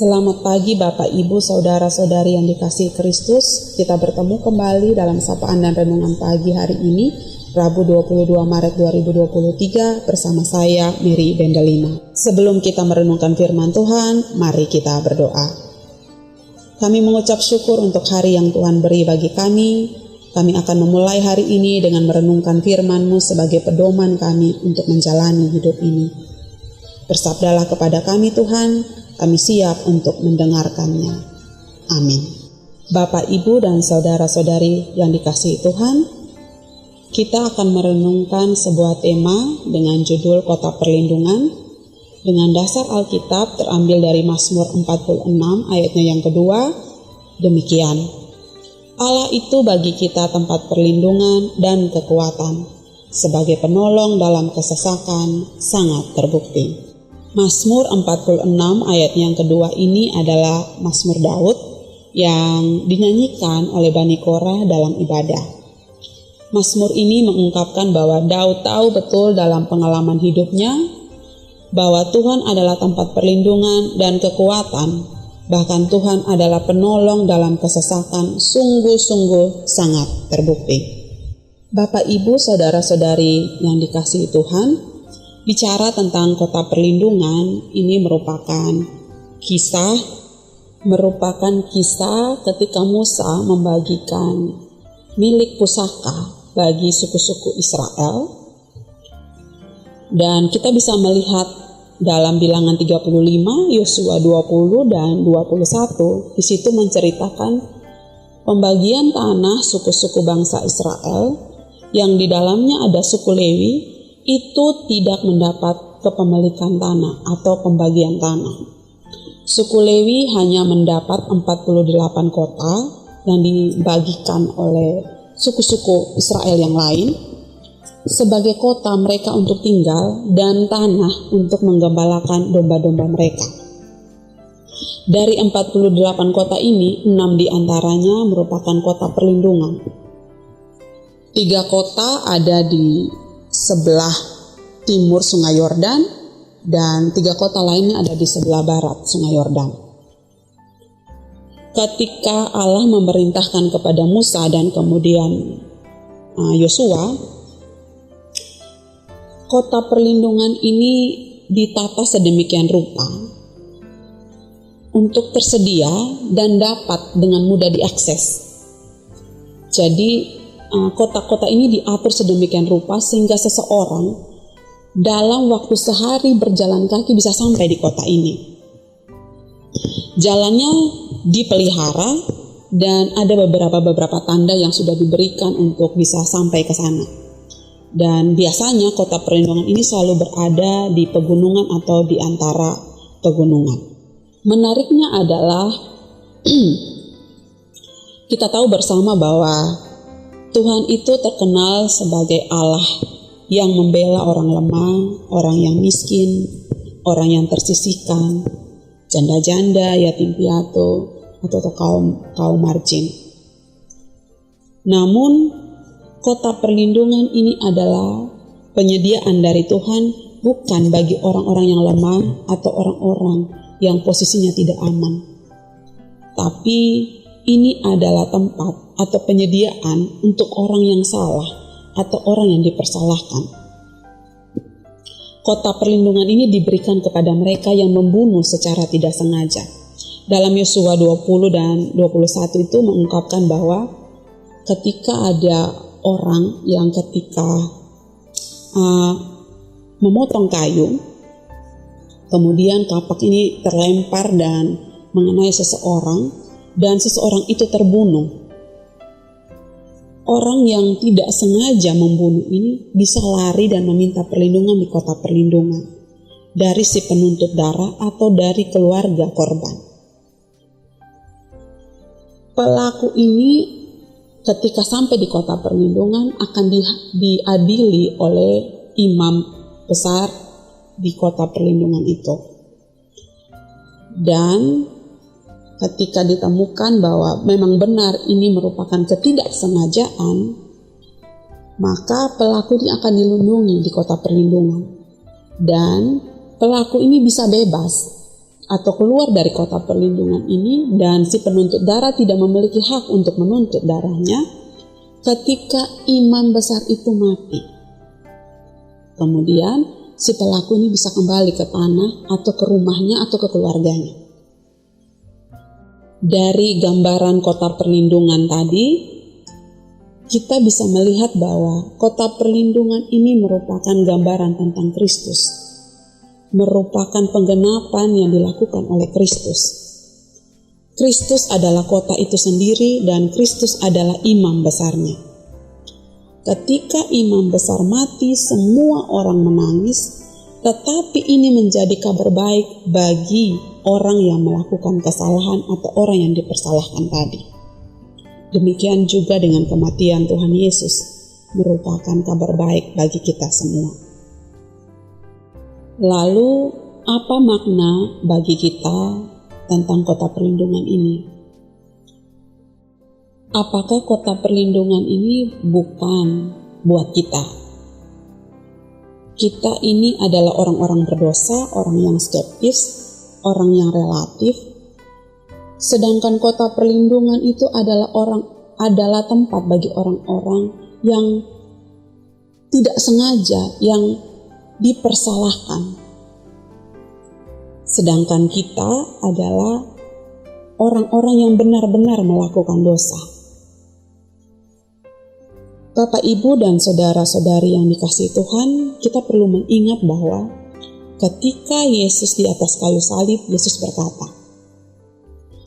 Selamat pagi Bapak, Ibu, Saudara-saudari yang dikasihi Kristus. Kita bertemu kembali dalam sapaan dan renungan pagi hari ini, Rabu 22 Maret 2023 bersama saya, Mary Bendelina. Sebelum kita merenungkan firman Tuhan, mari kita berdoa. Kami mengucap syukur untuk hari yang Tuhan beri bagi kami. Kami akan memulai hari ini dengan merenungkan firman-Mu sebagai pedoman kami untuk menjalani hidup ini. Bersabdalah kepada kami Tuhan, kami siap untuk mendengarkannya. Amin. Bapak, Ibu, dan saudara-saudari yang dikasihi Tuhan, kita akan merenungkan sebuah tema dengan judul Kota Perlindungan dengan dasar Alkitab terambil dari Mazmur 46 ayatnya yang kedua. Demikian, Allah itu bagi kita tempat perlindungan dan kekuatan, sebagai penolong dalam kesesakan sangat terbukti. Mazmur 46 ayat yang kedua ini adalah Mazmur Daud yang dinyanyikan oleh Bani Korah dalam ibadah. Mazmur ini mengungkapkan bahwa Daud tahu betul dalam pengalaman hidupnya bahwa Tuhan adalah tempat perlindungan dan kekuatan, bahkan Tuhan adalah penolong dalam kesesakan sungguh-sungguh sangat terbukti. Bapak, Ibu, saudara-saudari yang dikasihi Tuhan, bicara tentang kota perlindungan ini merupakan kisah ketika Musa membagikan milik pusaka bagi suku-suku Israel. Dan kita bisa melihat dalam Bilangan 35, Yosua 20 dan 21, di situ menceritakan pembagian tanah suku-suku bangsa Israel yang di dalamnya ada suku Lewi itu tidak mendapat kepemilikan tanah atau pembagian tanah. Suku Lewi hanya mendapat 48 kota yang dibagikan oleh suku-suku Israel yang lain sebagai kota mereka untuk tinggal dan tanah untuk menggembalakan domba-domba mereka. Dari 48 kota ini, 6 diantaranya merupakan kota perlindungan. 3 kota ada di sebelah timur Sungai Yordan dan 3 kota lainnya ada di sebelah barat Sungai Yordan. Ketika Allah memerintahkan kepada Musa dan kemudian Yosua, kota perlindungan ini ditata sedemikian rupa untuk tersedia dan dapat dengan mudah diakses. Jadi kota-kota ini diatur sedemikian rupa sehingga seseorang dalam waktu sehari berjalan kaki bisa sampai di kota ini. Jalannya dipelihara dan ada beberapa tanda yang sudah diberikan untuk bisa sampai ke sana. Dan biasanya kota perlindungan ini selalu berada di pegunungan atau di antara pegunungan. Menariknya adalah kita tahu bersama bahwa Tuhan itu terkenal sebagai Allah yang membela orang lemah, orang yang miskin, orang yang tersisihkan, janda-janda, yatim piatu, atau kaum margin. Namun, kota perlindungan ini adalah penyediaan dari Tuhan bukan bagi orang-orang yang lemah atau orang-orang yang posisinya tidak aman. Tapi ini adalah tempat atau penyediaan untuk orang yang salah atau orang yang dipersalahkan. Kota perlindungan ini diberikan kepada mereka yang membunuh secara tidak sengaja. Dalam Yosua 20 dan 21 itu mengungkapkan bahwa ketika ada orang yang ketika memotong kayu, kemudian kapak ini terlempar dan mengenai seseorang, dan seseorang itu terbunuh. Orang yang tidak sengaja membunuh ini bisa lari dan meminta perlindungan di kota perlindungan dari si penuntut darah atau dari keluarga korban. Pelaku ini ketika sampai di kota perlindungan akan diadili oleh imam besar di kota perlindungan itu. Dan ketika ditemukan bahwa memang benar ini merupakan ketidaksengajaan, maka pelaku ini akan dilindungi di kota perlindungan. Dan pelaku ini bisa bebas atau keluar dari kota perlindungan ini dan si penuntut darah tidak memiliki hak untuk menuntut darahnya, ketika imam besar itu mati, kemudian si pelaku ini bisa kembali ke tanah atau ke rumahnya atau ke keluarganya. Dari gambaran kota perlindungan tadi, kita bisa melihat bahwa kota perlindungan ini merupakan gambaran tentang Kristus, merupakan penggenapan yang dilakukan oleh Kristus. Kristus adalah kota itu sendiri dan Kristus adalah imam besarnya. Ketika imam besar mati, semua orang menangis, tetapi ini menjadi kabar baik bagi orang yang melakukan kesalahan atau orang yang dipersalahkan tadi. Demikian juga dengan kematian Tuhan Yesus, merupakan kabar baik bagi kita semua. Lalu, apa makna bagi kita tentang kota perlindungan ini? Apakah kota perlindungan ini bukan buat kita? Kita ini adalah orang-orang berdosa, orang yang skeptis, orang yang relatif. Sedangkan kota perlindungan itu adalah tempat bagi orang-orang yang tidak sengaja, yang dipersalahkan. Sedangkan kita adalah orang-orang yang benar-benar melakukan dosa. Bapak, Ibu, dan saudara-saudari yang dikasihi Tuhan, kita perlu mengingat bahwa ketika Yesus di atas kayu salib, Yesus berkata,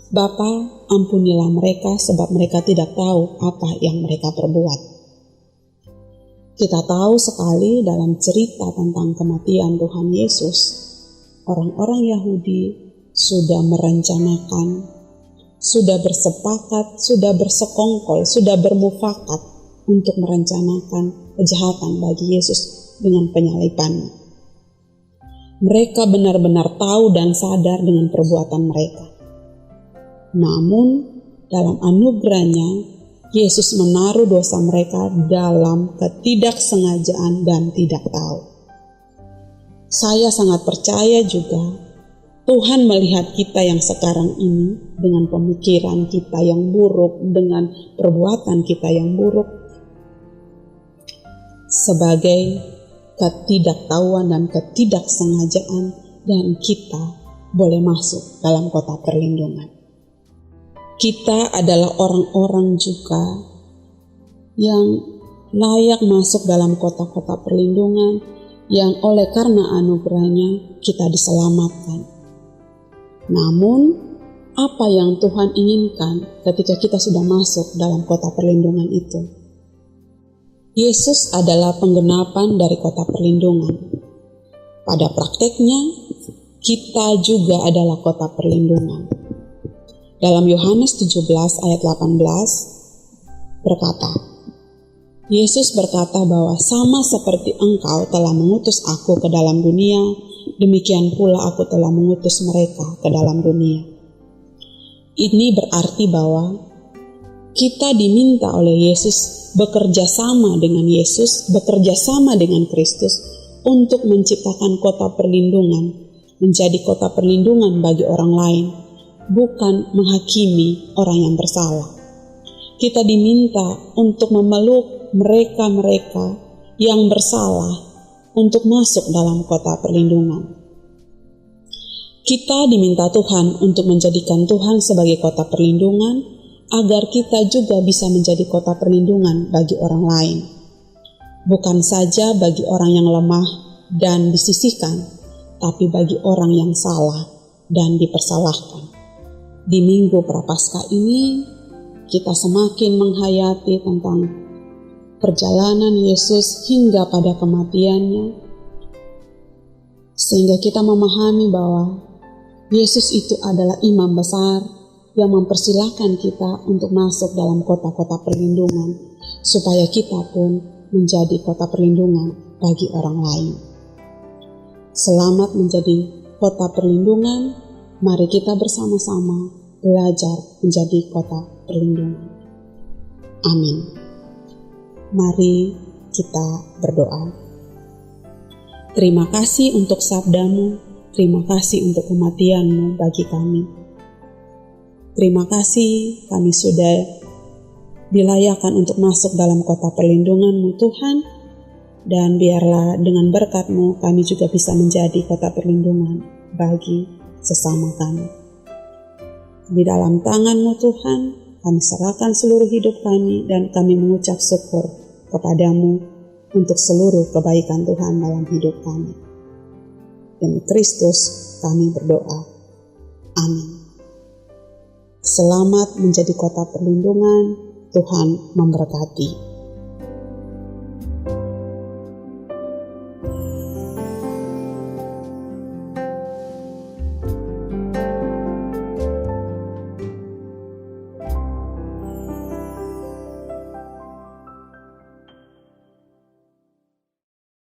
"Bapa, ampunilah mereka sebab mereka tidak tahu apa yang mereka perbuat." Kita tahu sekali dalam cerita tentang kematian Tuhan Yesus, orang-orang Yahudi sudah merencanakan, sudah bersepakat, sudah bersekongkol, sudah bermufakat untuk merencanakan kejahatan bagi Yesus dengan penyalibannya. Mereka benar-benar tahu dan sadar dengan perbuatan mereka. Namun, dalam anugerahnya, Yesus menaruh dosa mereka dalam ketidaksengajaan dan tidak tahu. Saya sangat percaya juga Tuhan melihat kita yang sekarang ini dengan pemikiran kita yang buruk, dengan perbuatan kita yang buruk, sebagai ketidaktahuan dan ketidaksengajaan, dan kita boleh masuk dalam kota perlindungan. Kita adalah orang-orang juga yang layak masuk dalam kota-kota perlindungan, yang oleh karena anugerahnya kita diselamatkan. Namun, apa yang Tuhan inginkan ketika kita sudah masuk dalam kota perlindungan itu? Yesus adalah penggenapan dari kota perlindungan. Pada prakteknya, kita juga adalah kota perlindungan. Dalam Yohanes 17 ayat 18 berkata, Yesus berkata bahwa sama seperti engkau telah mengutus aku ke dalam dunia, demikian pula aku telah mengutus mereka ke dalam dunia. Ini berarti bahwa kita diminta oleh Yesus bekerja sama dengan Yesus, bekerja sama dengan Kristus untuk menciptakan kota perlindungan, menjadi kota perlindungan bagi orang lain, bukan menghakimi orang yang bersalah. Kita diminta untuk memeluk mereka-mereka yang bersalah untuk masuk dalam kota perlindungan. Kita diminta Tuhan untuk menjadikan Tuhan sebagai kota perlindungan, agar kita juga bisa menjadi kota perlindungan bagi orang lain. Bukan saja bagi orang yang lemah dan disisihkan, tapi bagi orang yang salah dan dipersalahkan. Di Minggu Prapaskah ini, kita semakin menghayati tentang perjalanan Yesus hingga pada kematiannya, sehingga kita memahami bahwa Yesus itu adalah imam besar yang mempersilahkan kita untuk masuk dalam kota-kota perlindungan, supaya kita pun menjadi kota perlindungan bagi orang lain. Selamat menjadi kota perlindungan. Mari kita bersama-sama belajar menjadi kota perlindungan. Amin. Mari kita berdoa. Terima kasih untuk sabdamu, terima kasih untuk kematian-Mu bagi kami. Terima kasih kami sudah dilayakkan untuk masuk dalam kota perlindungan-Mu Tuhan, dan biarlah dengan berkat-Mu kami juga bisa menjadi kota perlindungan bagi sesama kami. Di dalam tangan-Mu Tuhan, kami serahkan seluruh hidup kami dan kami mengucap syukur kepadamu untuk seluruh kebaikan Tuhan dalam hidup kami. Demi Kristus kami berdoa. Amin. Selamat menjadi kota perlindungan. Tuhan memberkati.